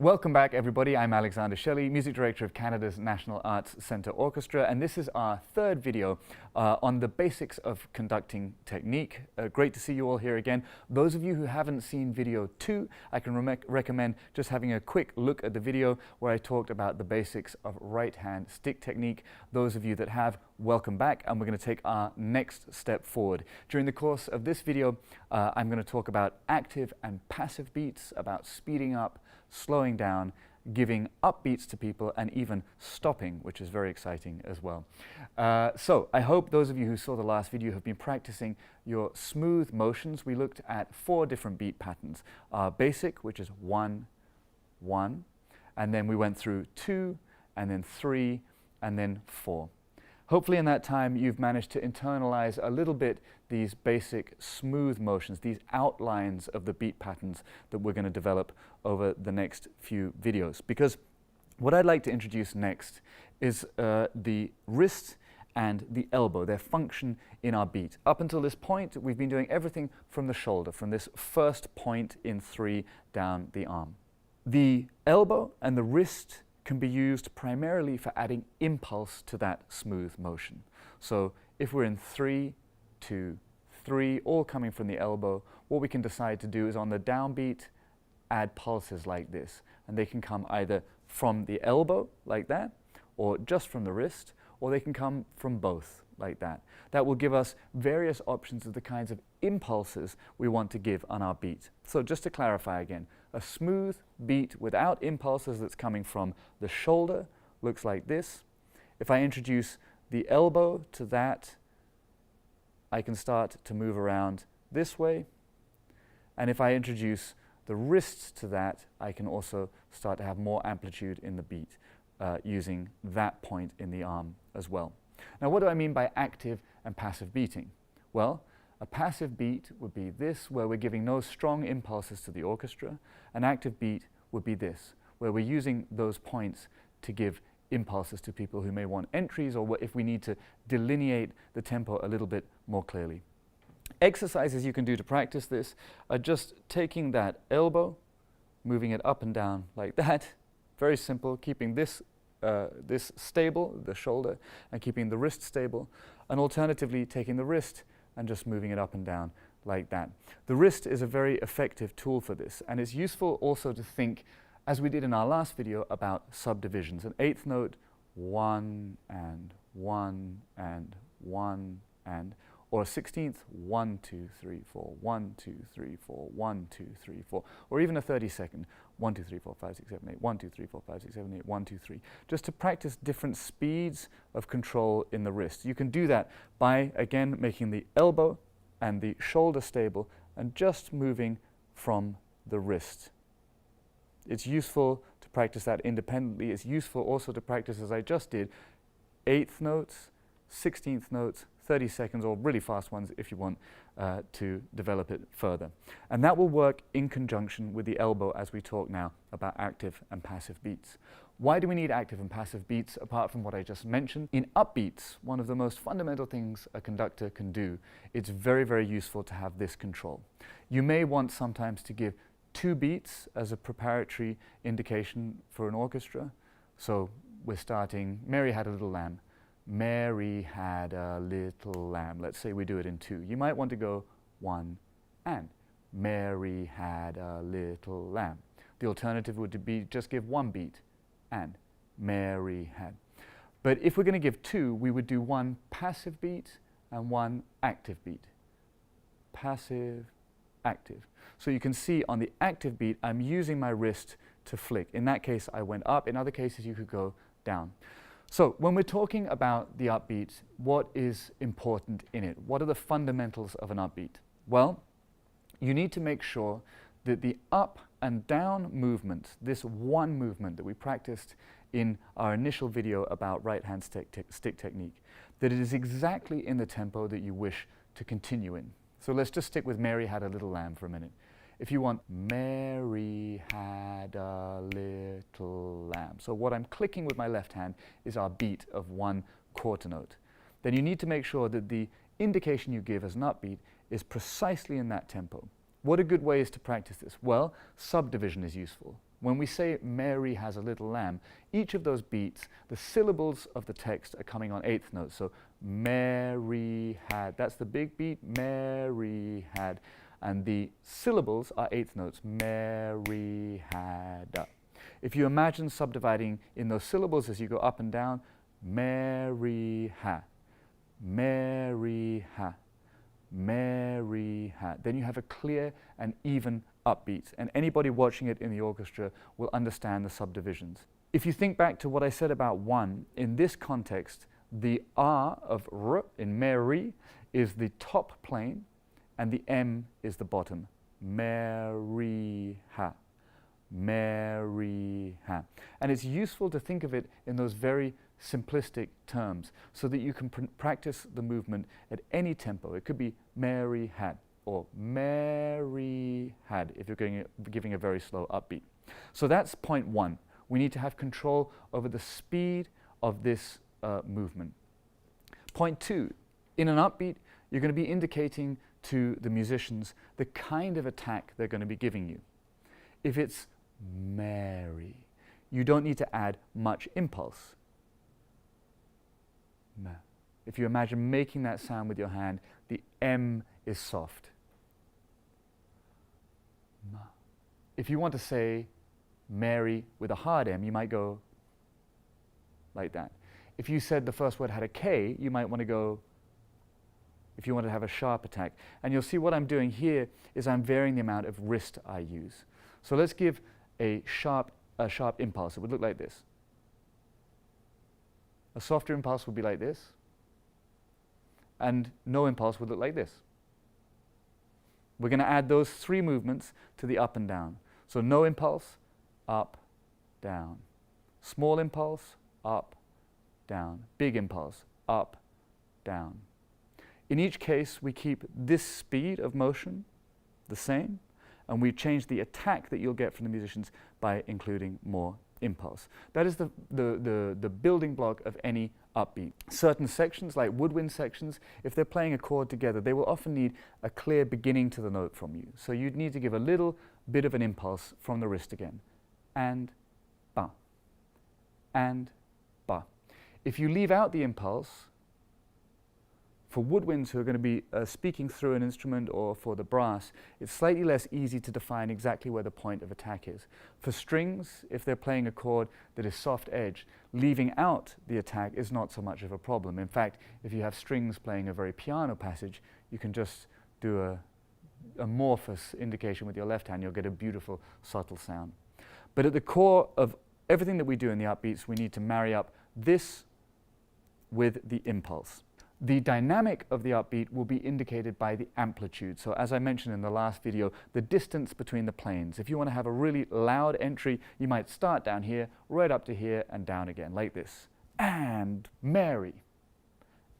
Welcome back, everybody. I'm Alexander Shelley, Music Director of Canada's National Arts Centre Orchestra, and this is our third video on the basics of conducting technique. Great to see you all here again. Those of you who haven't seen video 2, I can recommend just having a quick look at the video where I talked about the basics of right-hand stick technique. Those of you that have, welcome back, and we're going to take our next step forward. During the course of this video, I'm going to talk about active and passive beats, about speeding up, slowing down, giving upbeats to people, and even stopping, which is very exciting as well. So I hope those of you who saw the last video have been practicing your smooth motions. We looked at 4 different beat patterns. Basic, which is 1, 1, and then we went through 2, and then 3, and then 4. Hopefully in that time you've managed to internalize a little bit these basic smooth motions, these outlines of the beat patterns that we're going to develop over the next few videos. Because what I'd like to introduce next is the wrist and the elbow, their function in our beat. Up until this point, we've been doing everything from the shoulder, from this first point in 3 down the arm. The elbow and the wrist can be used primarily for adding impulse to that smooth motion. So if we're in 3, 2, 3, all coming from the elbow, what we can decide to do is on the downbeat, add pulses like this. And they can come either from the elbow, like that, or just from the wrist, or they can come from both, like that. That will give us various options of the kinds of impulses we want to give on our beat. So just to clarify again, a smooth beat without impulses that's coming from the shoulder looks like this. If I introduce the elbow to that, I can start to move around this way. And if I introduce the wrists to that, I can also start to have more amplitude in the beat using that point in the arm as well. Now, what do I mean by active and passive beating? Well, a passive beat would be this, where we're giving no strong impulses to the orchestra. An active beat would be this, where we're using those points to give impulses to people who may want entries, or if we need to delineate the tempo a little bit more clearly. Exercises you can do to practice this are just taking that elbow, moving it up and down like that. Very simple, keeping this stable, the shoulder, and keeping the wrist stable, and alternatively taking the wrist and just moving it up and down like that. The wrist is a very effective tool for this, and it's useful also to think, as we did in our last video, about subdivisions. An 8th note, 1 and 1 and 1 and, or a 16th, 1, 2, 3, 4, 1, 2, 3, 4, 1, 2, 3, 4, or even a 32nd, 1, 2, 3, 4, 5, 6, 7, 8, 1, 2, 3, 4, 5, 6, 7, 8, 1, 2, 3, just to practice different speeds of control in the wrist. You can do that by, again, making the elbow and the shoulder stable and just moving from the wrist. It's useful to practice that independently. It's useful also to practice, as I just did, 8th notes, 16th notes, 30 seconds, or really fast ones if you want to develop it further. And that will work in conjunction with the elbow as we talk now about active and passive beats. Why do we need active and passive beats apart from what I just mentioned? In upbeats, one of the most fundamental things a conductor can do, it's very, very useful to have this control. You may want sometimes to give 2 beats as a preparatory indication for an orchestra. So we're starting, Mary Had a Little Lamb. Mary had a little lamb. Let's say we do it in 2. You might want to go 1 and Mary had a little lamb. The alternative would be just give 1 beat and Mary had. But if we're going to give 2, we would do 1 passive beat and 1 active beat. Passive, active. So you can see on the active beat, I'm using my wrist to flick. In that case, I went up. In other cases, you could go down. So when we're talking about the upbeat, what is important in it? What are the fundamentals of an upbeat? Well, you need to make sure that the up and down movement, this one movement that we practiced in our initial video about right-hand stick technique, that it is exactly in the tempo that you wish to continue in. So let's just stick with Mary Had a Little Lamb for a minute. If you want Mary had a little lamb. So what I'm clicking with my left hand is our beat of 1 quarter note. Then you need to make sure that the indication you give as an upbeat is precisely in that tempo. What are good ways to practice this? Well, subdivision is useful. When we say Mary has a little lamb, each of those beats, the syllables of the text are coming on eighth notes. So Mary had, that's the big beat, Mary had. And the syllables are eighth notes, Mary had. If you imagine subdividing in those syllables as you go up and down, Mary ha, Mary ha, Mary ha. Then you have a clear and even upbeat, and anybody watching it in the orchestra will understand the subdivisions. If you think back to what I said about one, in this context, the R of R in Mary is the top plane, and the M is the bottom. Mary ha, Mary ha. And it's useful to think of it in those very simplistic terms so that you can practice the movement at any tempo. It could be Mary had or Mary had if you're giving a very slow upbeat. So that's point one. We need to have control over the speed of this movement. Point two, in an upbeat, you're going to be indicating to the musicians the kind of attack they're going to be giving you. If it's Mary, you don't need to add much impulse. Ma. If you imagine making that sound with your hand, the M is soft. Ma. If you want to say Mary with a hard M, you might go like that. If you said the first word had a K, you might want to go, if you want to have a sharp attack. And you'll see what I'm doing here is I'm varying the amount of wrist I use. So let's give a sharp impulse. It would look like this. A softer impulse would be like this. And no impulse would look like this. We're going to add those three movements to the up and down. So no impulse, up, down. Small impulse, up, down. Big impulse, up, down. In each case, we keep this speed of motion the same, and we change the attack that you'll get from the musicians by including more impulse. That is the building block of any upbeat. Certain sections, like woodwind sections, if they're playing a chord together, they will often need a clear beginning to the note from you. So you'd need to give a little bit of an impulse from the wrist again. And ba. And ba. If you leave out the impulse, for woodwinds who are going to be speaking through an instrument or for the brass, it's slightly less easy to define exactly where the point of attack is. For strings, if they're playing a chord that is soft edge, leaving out the attack is not so much of a problem. In fact, if you have strings playing a very piano passage, you can just do a amorphous indication with your left hand. You'll get a beautiful, subtle sound. But at the core of everything that we do in the upbeats, we need to marry up this with the impulse. The dynamic of the upbeat will be indicated by the amplitude. So as I mentioned in the last video, the distance between the planes. If you want to have a really loud entry, you might start down here, right up to here, and down again, like this. And Mary.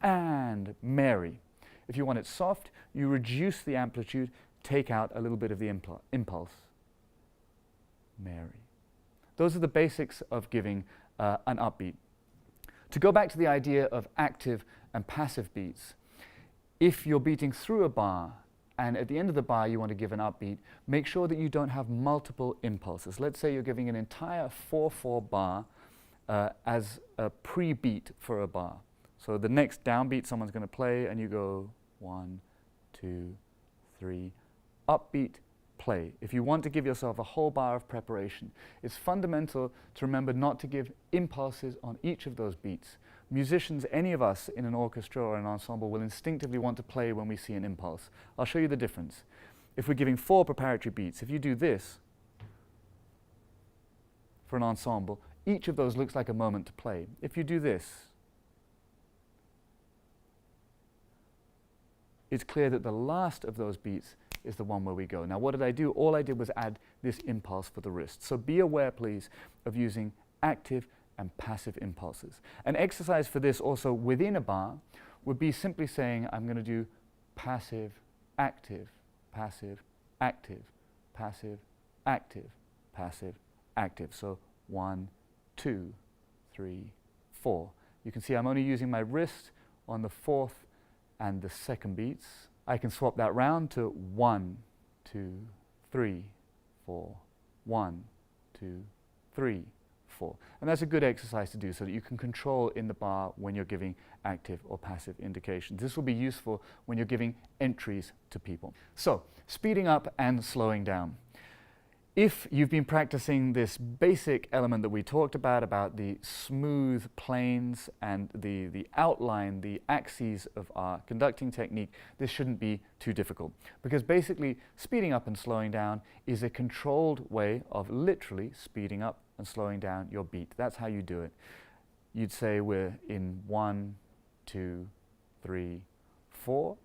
And Mary. If you want it soft, you reduce the amplitude, take out a little bit of the impulse. Mary. Those are the basics of giving an upbeat. To go back to the idea of active and passive beats, if you're beating through a bar and at the end of the bar you want to give an upbeat, make sure that you don't have multiple impulses. Let's say you're giving an entire 4/4 bar as a pre-beat for a bar. So the next downbeat someone's going to play and you go 1, 2, 3, upbeat, play. If you want to give yourself a whole bar of preparation, it's fundamental to remember not to give impulses on each of those beats. Musicians, any of us in an orchestra or an ensemble, will instinctively want to play when we see an impulse. I'll show you the difference. If we're giving 4 preparatory beats, if you do this for an ensemble, each of those looks like a moment to play. If you do this, it's clear that the last of those beats is the one where we go. Now what did I do? All I did was add this impulse for the wrist. So be aware, please, of using active and passive impulses. An exercise for this also within a bar would be simply saying I'm going to do passive, active, passive, active, passive, active, passive, active. So 1, 2, 3, 4. You can see I'm only using my wrist on the 4th and the 2nd beats. I can swap that round to 1, 2, 3, 4, 1, 2, 2, 3, 4. And that's a good exercise to do so that you can control in the bar when you're giving active or passive indications. This will be useful when you're giving entries to people. So, speeding up and slowing down. If you've been practicing this basic element that we talked about the smooth planes and the outline, the axes of our conducting technique, this shouldn't be too difficult. Because basically, speeding up and slowing down is a controlled way of literally speeding up and slowing down your beat. That's how you do it. You'd say we're in 1, 2, 3, 4,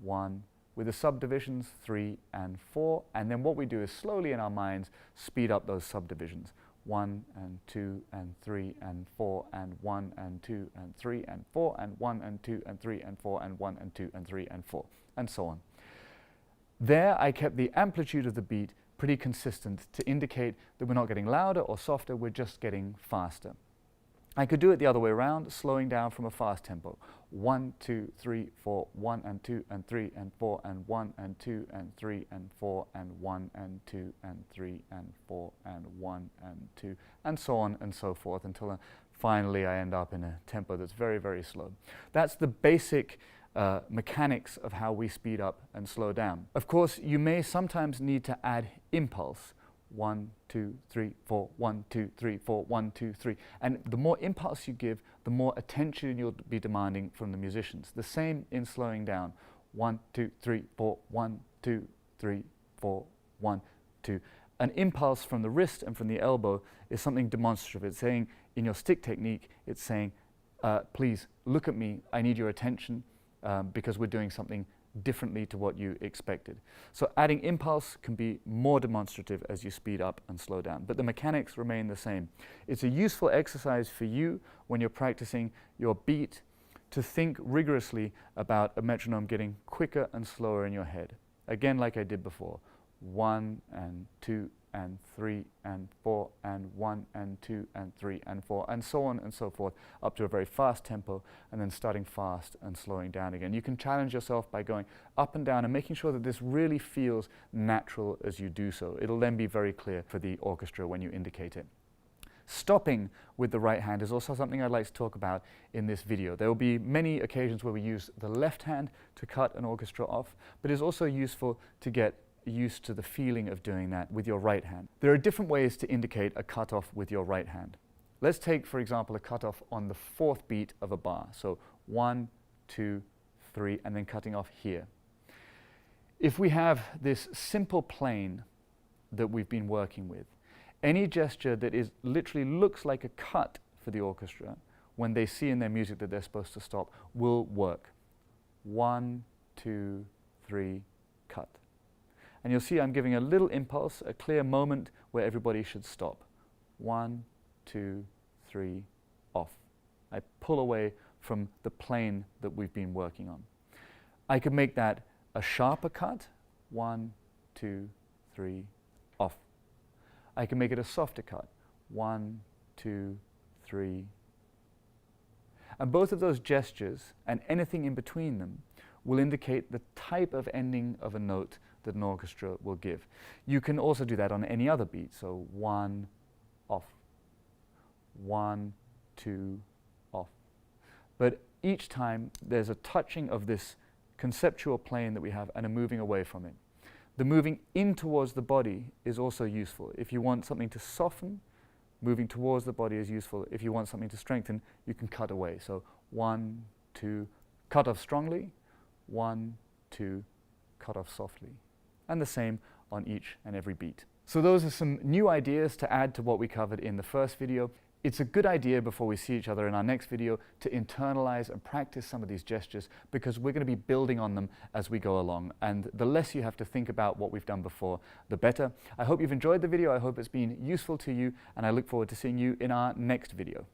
1, with the subdivisions 3 and 4, and then what we do is slowly in our minds speed up those subdivisions. 1 and 2 and 3 and 4 and 1 and 2 and 3 and 4 and 1 and 2 and 3 and 4 and 1 and 2 and 3 and 4 and so on. There I kept the amplitude of the beat pretty consistent to indicate that we're not getting louder or softer, we're just getting faster. I could do it the other way around, slowing down from a fast tempo. 1, 2, 3, 4, 1 and 2 and 3 and 4 and 1 and 2 and 3 and 4 and 1 and 2 and 3 and 4 and 1 and 2 and so on and so forth until finally I end up in a tempo that's very, very slow. That's the basic mechanics of how we speed up and slow down. Of course, you may sometimes need to add impulse. 1, 2, 3, 4, 1, 2, 3, 4, 1, 2, 3. And the more impulse you give, the more attention you'll be demanding from the musicians. The same in slowing down. 1, 2, 3, 4, 1, 2, 3, 4, 1, 2. An impulse from the wrist and from the elbow is something demonstrative. It's saying, in your stick technique, it's saying, please look at me, I need your attention because we're doing something differently to what you expected. So adding impulse can be more demonstrative as you speed up and slow down, but the mechanics remain the same. It's a useful exercise for you when you're practicing your beat to think rigorously about a metronome getting quicker and slower in your head. Again, like I did before, 1 and 2 and 3 and 4 and 1 and 2 and 3 and 4 and so on and so forth up to a very fast tempo and then starting fast and slowing down again. You can challenge yourself by going up and down and making sure that this really feels natural as you do so. It'll then be very clear for the orchestra when you indicate it. Stopping with the right hand is also something I'd like to talk about in this video. There will be many occasions where we use the left hand to cut an orchestra off, but it's also useful to get used to the feeling of doing that with your right hand. There are different ways to indicate a cutoff with your right hand. Let's take, for example, a cutoff on the 4th beat of a bar. So 1, 2, 3, and then cutting off here. If we have this simple plane that we've been working with, any gesture that is literally looks like a cut for the orchestra when they see in their music that they're supposed to stop will work. 1, 2, 3, cut. And you'll see I'm giving a little impulse, a clear moment where everybody should stop. 1, 2, 3, off. I pull away from the plane that we've been working on. I could make that a sharper cut. 1, 2, 3, off. I can make it a softer cut. 1, 2, 3. And both of those gestures and anything in between them will indicate the type of ending of a note that an orchestra will give. You can also do that on any other beat. So 1, off. 1, 2, off. But each time there's a touching of this conceptual plane that we have and a moving away from it. The moving in towards the body is also useful. If you want something to soften, moving towards the body is useful. If you want something to strengthen, you can cut away. So 1, 2, cut off strongly. 1, 2, cut off softly. And the same on each and every beat. So those are some new ideas to add to what we covered in the first video. It's a good idea before we see each other in our next video to internalize and practice some of these gestures because we're going to be building on them as we go along. And the less you have to think about what we've done before, the better. I hope you've enjoyed the video. I hope it's been useful to you, and I look forward to seeing you in our next video.